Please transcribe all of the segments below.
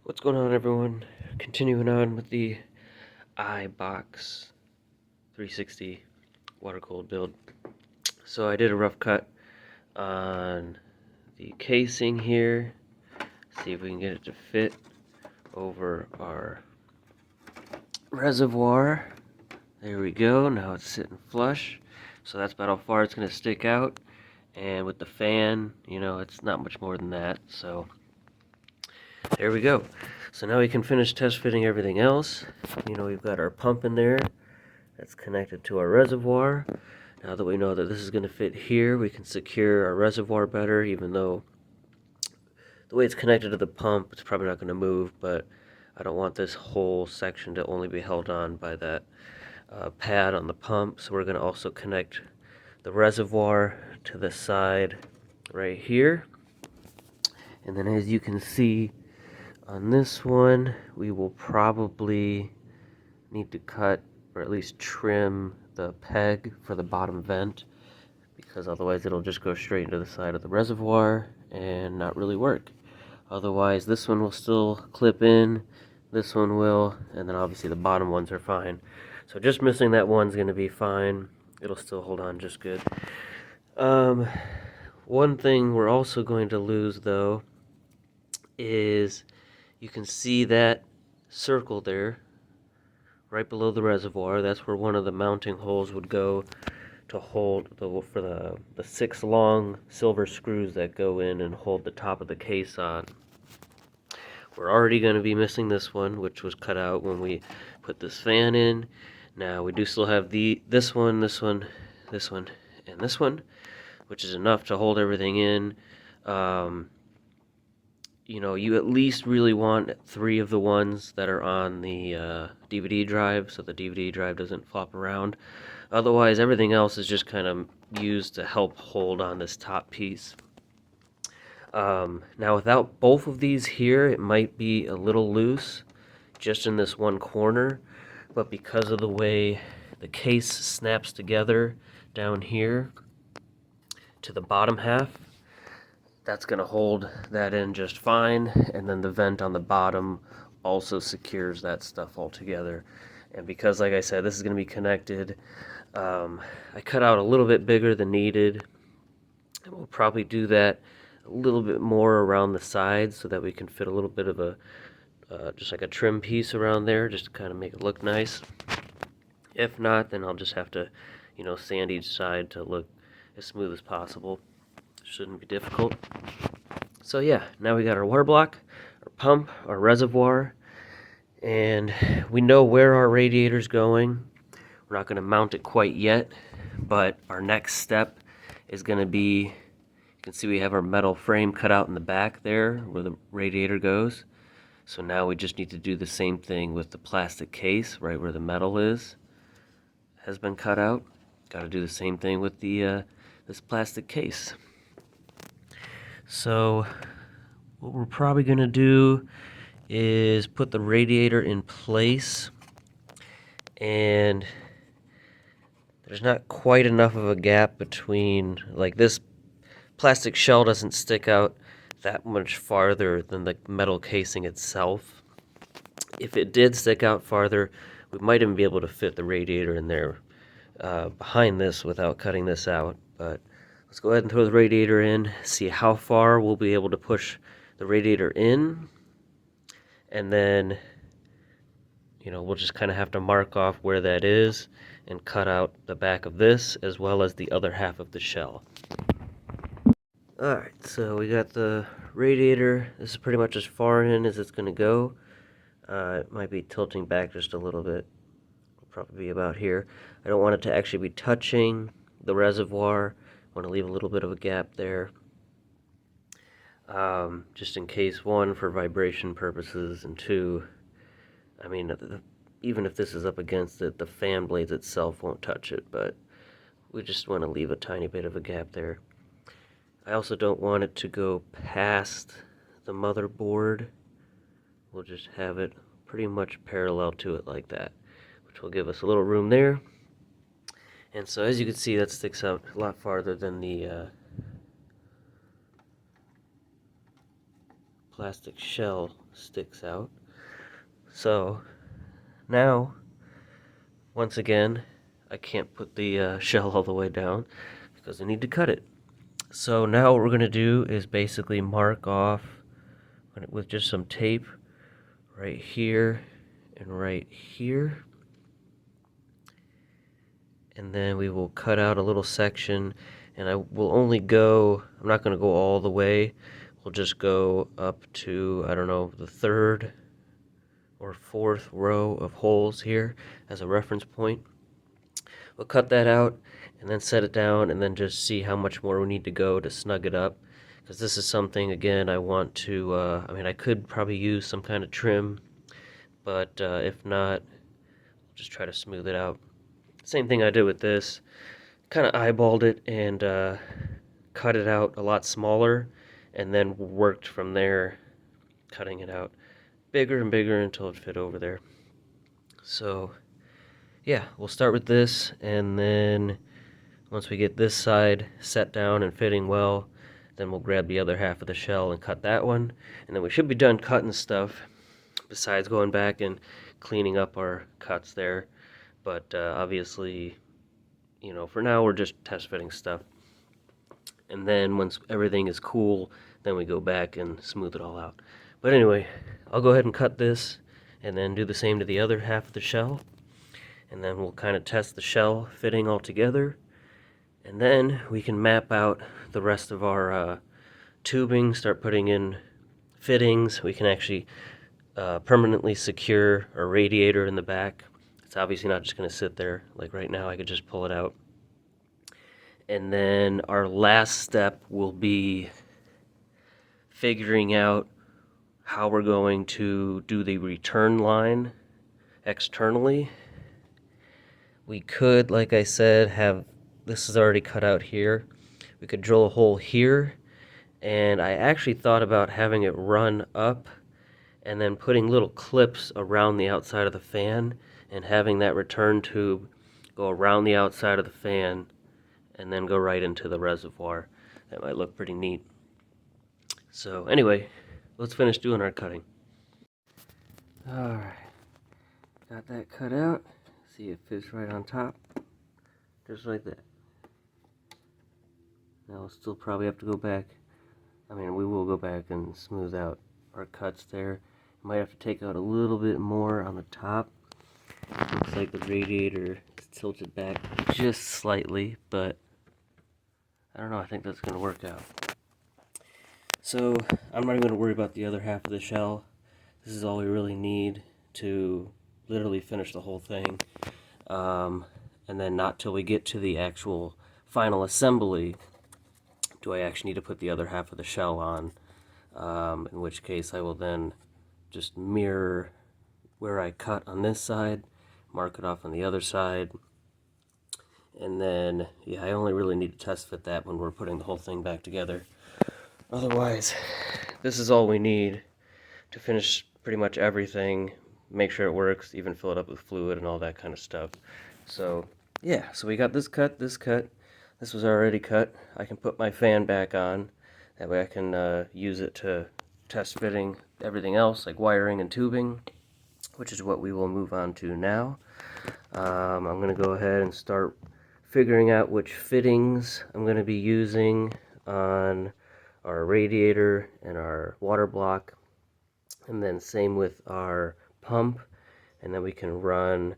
What's going on, everyone? Continuing on with the Eyebox 360 water cooled build. So I did a rough cut on the casing here. See if we can get it to fit over our reservoir. There we go. Now it's sitting flush. So that's about how far it's going to stick out. And with the fan, it's not much more than that. So there we go. So now we can finish test fitting everything else. We've got our pump in there that's connected to our reservoir. Now that we know that this is going to fit here, we can secure our reservoir better, even though the way it's connected to the pump, it's probably not going to move, but I don't want this whole section to only be held on by that pad on the pump. So we're going to also connect the reservoir to the side right here. And then as you can see on this one, we will probably need to cut or at least trim the peg for the bottom vent, because otherwise it'll just go straight into the side of the reservoir and not really work. Otherwise this one will still clip in, this one will, and then obviously the bottom ones are fine. So just missing that one's going to be fine. It'll still hold on just good. One thing we're also going to lose though is you can see that circle there right below the reservoir. That's where one of the mounting holes would go to hold the 6 long silver screws that go in and hold the top of the case on. We're already going to be missing this one, which was cut out when we put this fan in. Now we do still have this one, this one, this one, and this one, which is enough to hold everything in. You at least really want 3 of the ones that are on the DVD drive, so the DVD drive doesn't flop around. Otherwise, everything else is just kind of used to help hold on this top piece. Now, without both of these here, it might be a little loose, just in this one corner, but because of the way the case snaps together down here to the bottom half, that's going to hold that in just fine, and then the vent on the bottom also secures that stuff all together. And because, like I said, this is going to be connected, I cut out a little bit bigger than needed, and we'll probably do that a little bit more around the sides so that we can fit a little bit of a just like a trim piece around there, just to kind of make it look nice. If not, then I'll just have to sand each side to look as smooth as possible. Shouldn't be difficult. So yeah, now we got our water block, our pump, our reservoir, and we know where our radiator's going. We're not going to mount it quite yet, but our next step is going to be, you can see we have our metal frame cut out in the back there where the radiator goes. So now we just need to do the same thing with the plastic case right where the metal has been cut out. Got to do the same thing with the this plastic case. So what we're probably going to do is put the radiator in place, and there's not quite enough of a gap between, like, this plastic shell doesn't stick out that much farther than the metal casing itself. If it did stick out farther, we might even be able to fit the radiator in there behind this without cutting this out, but let's go ahead and throw the radiator in, see how far we'll be able to push the radiator in, and then, we'll just kind of have to mark off where that is and cut out the back of this as well as the other half of the shell. Alright, so we got the radiator. This is pretty much as far in as it's going to go. It might be tilting back just a little bit. It'll probably be about here. I don't want it to actually be touching the reservoir. Want to leave a little bit of a gap there, just in case, one, for vibration purposes, and two, I mean, even if this is up against it, the fan blades itself won't touch it, but we just want to leave a tiny bit of a gap there. I also don't want it to go past the motherboard. We'll just have it pretty much parallel to it like that, which will give us a little room there. And so as you can see, that sticks out a lot farther than the plastic shell sticks out. So now, once again, I can't put the shell all the way down because I need to cut it. So now what we're going to do is basically mark off with just some tape right here and right here. And then we will cut out a little section, and I will only go, I'm not going to go all the way, we'll just go up to, I don't know, the third or fourth row of holes here as a reference point. We'll cut that out and then set it down and then just see how much more we need to go to snug it up, because this is something, again, I want to, I mean, I could probably use some kind of trim, but if not, I'll just try to smooth it out. Same thing I did with this, kind of eyeballed it and cut it out a lot smaller, and then worked from there, cutting it out bigger and bigger until it fit over there. So yeah, we'll start with this, and then once we get this side set down and fitting well, then we'll grab the other half of the shell and cut that one, and then we should be done cutting stuff, besides going back and cleaning up our cuts there. But obviously, you know, for now we're just test fitting stuff. And then once everything is cool, then we go back and smooth it all out. But anyway, I'll go ahead and cut this and then do the same to the other half of the shell. And then we'll kind of test the shell fitting all together. And then we can map out the rest of our tubing, start putting in fittings. We can actually permanently secure a radiator in the back. It's obviously not just going to sit there. Like right now, I could just pull it out. And then our last step will be figuring out how we're going to do the return line externally. We could, like I said, have, this is already cut out here. We could drill a hole here, and I actually thought about having it run up and then putting little clips around the outside of the fan and having that return tube go around the outside of the fan and then go right into the reservoir. That might look pretty neat. So anyway, let's finish doing our cutting. Alright, got that cut out. See, it fits right on top, just like that. Now we'll still probably have to go back. I mean, we will go back and smooth out our cuts there. Might have to take out a little bit more on the top. Looks like the radiator is tilted back just slightly, but I don't know, I think that's going to work out. So I'm not even going to worry about the other half of the shell. This is all we really need to literally finish the whole thing. And then not till we get to the actual final assembly do I actually need to put the other half of the shell on, in which case I will then just mirror where I cut on this side, mark it off on the other side, and then, yeah, I only really need to test fit that when we're putting the whole thing back together. Otherwise, this is all we need to finish pretty much everything, make sure it works, even fill it up with fluid and all that kind of stuff. So, yeah, so we got this cut. This was already cut. I can put my fan back on. That way I can use it to test fitting everything else, like wiring and tubing, which is what we will move on to now. I'm going to go ahead and start figuring out which fittings I'm going to be using on our radiator and our water block, and then same with our pump, and then we can run,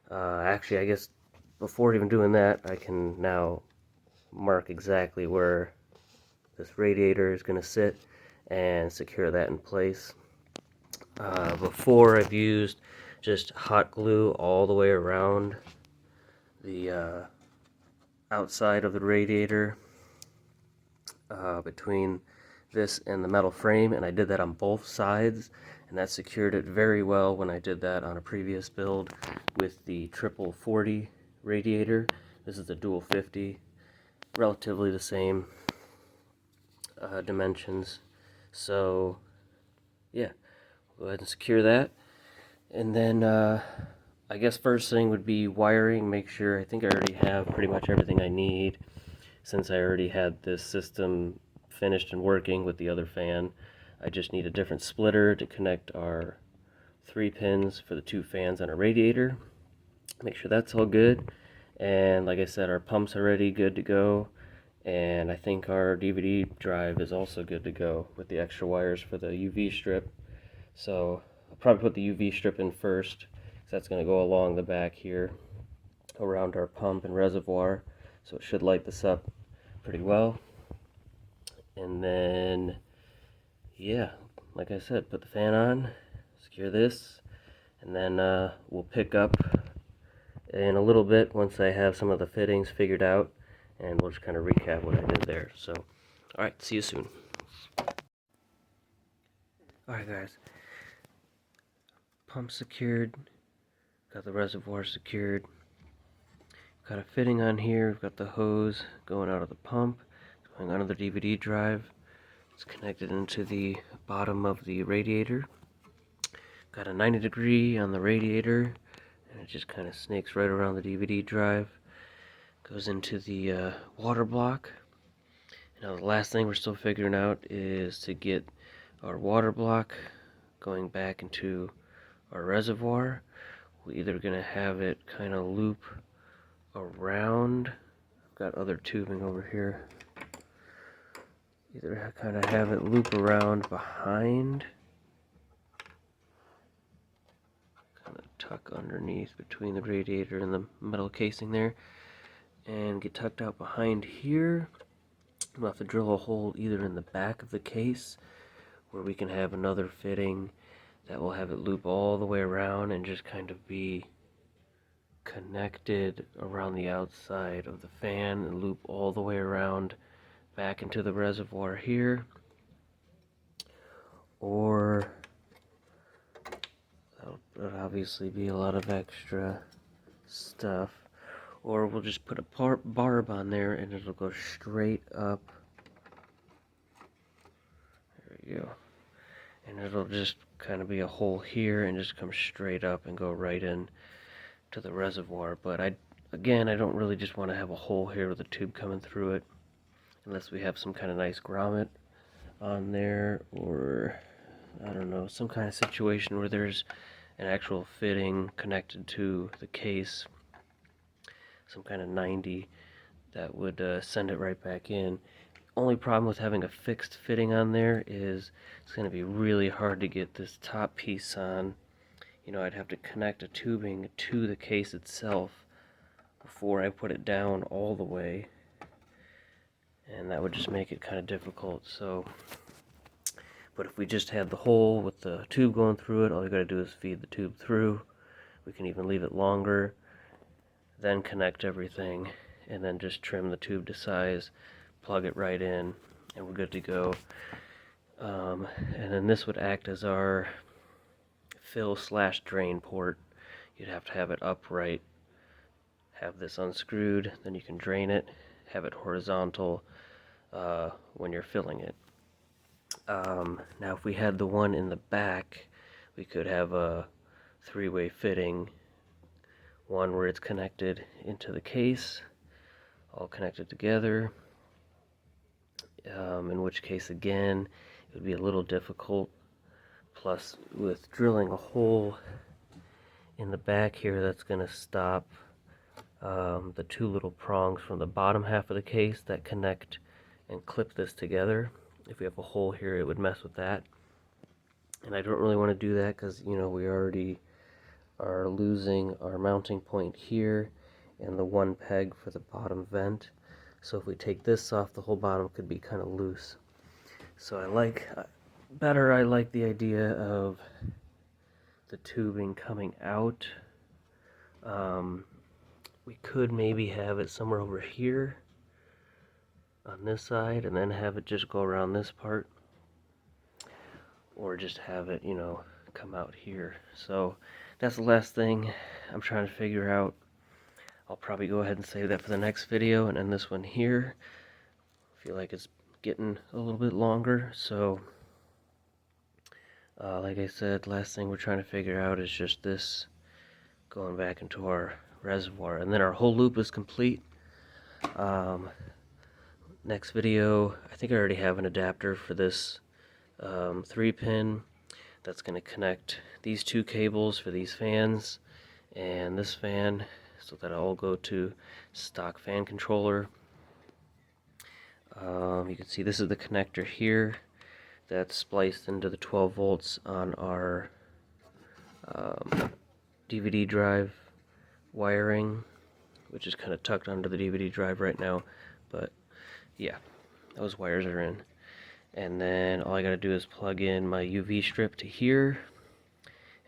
actually I guess before even doing that I can now mark exactly where this radiator is going to sit and secure that in place. Before I've used just hot glue all the way around the outside of the radiator between this and the metal frame, and I did that on both sides, and that secured it very well when I did that on a previous build with the triple 40 radiator. This is the dual 50, relatively the same dimensions. So yeah, go ahead and secure that, and then I guess first thing would be wiring. Make sure, I think I already have pretty much everything I need since I already had this system finished and working with the other fan. I just need a different splitter to connect our 3 pins for the 2 fans on our radiator. Make sure that's all good. And like I said, our pump's already good to go. And I think our DVD drive is also good to go with the extra wires for the UV strip. So I'll probably put the UV strip in first, because that's going to go along the back here around our pump and reservoir. So it should light this up pretty well. And then, yeah, like I said, put the fan on, secure this, and then we'll pick up in a little bit once I have some of the fittings figured out, and we'll just kind of recap what I did there. So, alright, see you soon. Alright guys, pump secured, got the reservoir secured, got a fitting on here, we've got the hose going out of the pump, going onto the DVD drive. It's connected into the bottom of the radiator. Got a 90-degree on the radiator, and it just kind of snakes right around the DVD drive. Goes into the water block. Now the last thing we're still figuring out is to get our water block going back into our reservoir. We're either going to have it kind of loop around. I've got other tubing over here. Either kind of have it loop around behind, kind of tuck underneath between the radiator and the metal casing there, and get tucked out behind here. We'll have to drill a hole either in the back of the case, where we can have another fitting that will have it loop all the way around and just kind of be connected around the outside of the fan and loop all the way around back into the reservoir here. Or that'll obviously be a lot of extra stuff. Or we'll just put a barb on there and it'll go straight up. There we go. And it'll just kind of be a hole here and just come straight up and go right in to the reservoir. But again, I don't really just want to have a hole here with a tube coming through it, unless we have some kind of nice grommet on there, or I don't know, some kind of situation where there's an actual fitting connected to the case, some kind of 90 that would send it right back in. Only problem with having a fixed fitting on there is it's going to be really hard to get this top piece on. You know, I'd have to connect a tubing to the case itself before I put it down all the way, and that would just make it kind of difficult. So, but if we just had the hole with the tube going through it, all you gotta do is feed the tube through. We can even leave it longer, then connect everything, and then just trim the tube to size, plug it right in, and we're good to go. And then this would act as our fill/drain port. You'd have to have it upright, have this unscrewed, then you can drain it, have it horizontal when you're filling it. Now if we had the one in the back, we could have a 3-way fitting, one where it's connected into the case, all connected together, in which case again it would be a little difficult. Plus, with drilling a hole in the back here, that's going to stop the 2 little prongs from the bottom half of the case that connect and clip this together. If we have a hole here, it would mess with that. And I don't really want to do that because, you know, we already are losing our mounting point here and the 1 peg for the bottom vent. So if we take this off, the whole bottom could be kind of loose. So I like the idea of the tubing coming out. We could maybe have it somewhere over here on this side and then have it just go around this part, or just have it, you know, come out here. So that's the last thing I'm trying to figure out. I'll probably go ahead and save that for the next video and end this one here. I feel like it's getting a little bit longer, so like I said, last thing we're trying to figure out is just this going back into our reservoir, and then our whole loop is complete. Next video, I think I already have an adapter for this 3-pin that's going to connect these two cables for these fans and this fan, so that'll all go to stock fan controller. You can see this is the connector here that's spliced into the 12 volts on our DVD drive wiring, which is kind of tucked under the DVD drive right now, but yeah, those wires are in. And then all I gotta do is plug in my UV strip to here,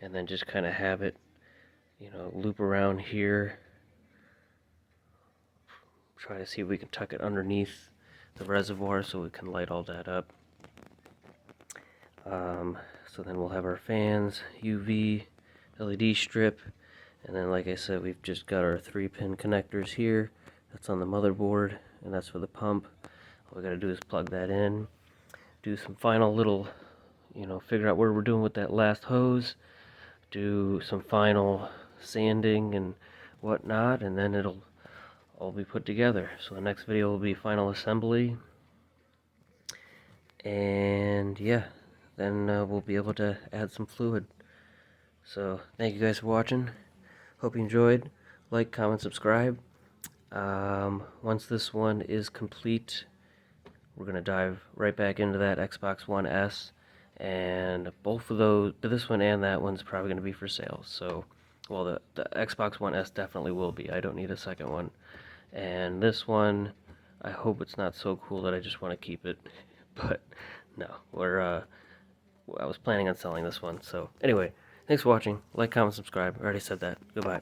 and then just kind of have it, you know, loop around here. Try to see if we can tuck it underneath the reservoir so we can light all that up. So then we'll have our fans, UV, LED strip, and then like I said, we've just got our 3-pin connectors here. That's on the motherboard, and that's for the pump. All we gotta do is plug that in, do some final little, you know, figure out what we're doing with that last hose, do some final sanding and whatnot, and then it'll all be put together. So the next video will be final assembly, and yeah, then we'll be able to add some fluid. So thank you guys for watching. Hope you enjoyed. Like, comment, subscribe. Once this one is complete, we're gonna dive right back into that Xbox One S, and both of those, this one and that one's probably gonna be for sale. So, well, the Xbox One S definitely will be. I don't need a second one. And this one, I hope it's not so cool that I just want to keep it, but no, I was planning on selling this one. So anyway, thanks for watching. Like, comment, subscribe. I already said that. Goodbye.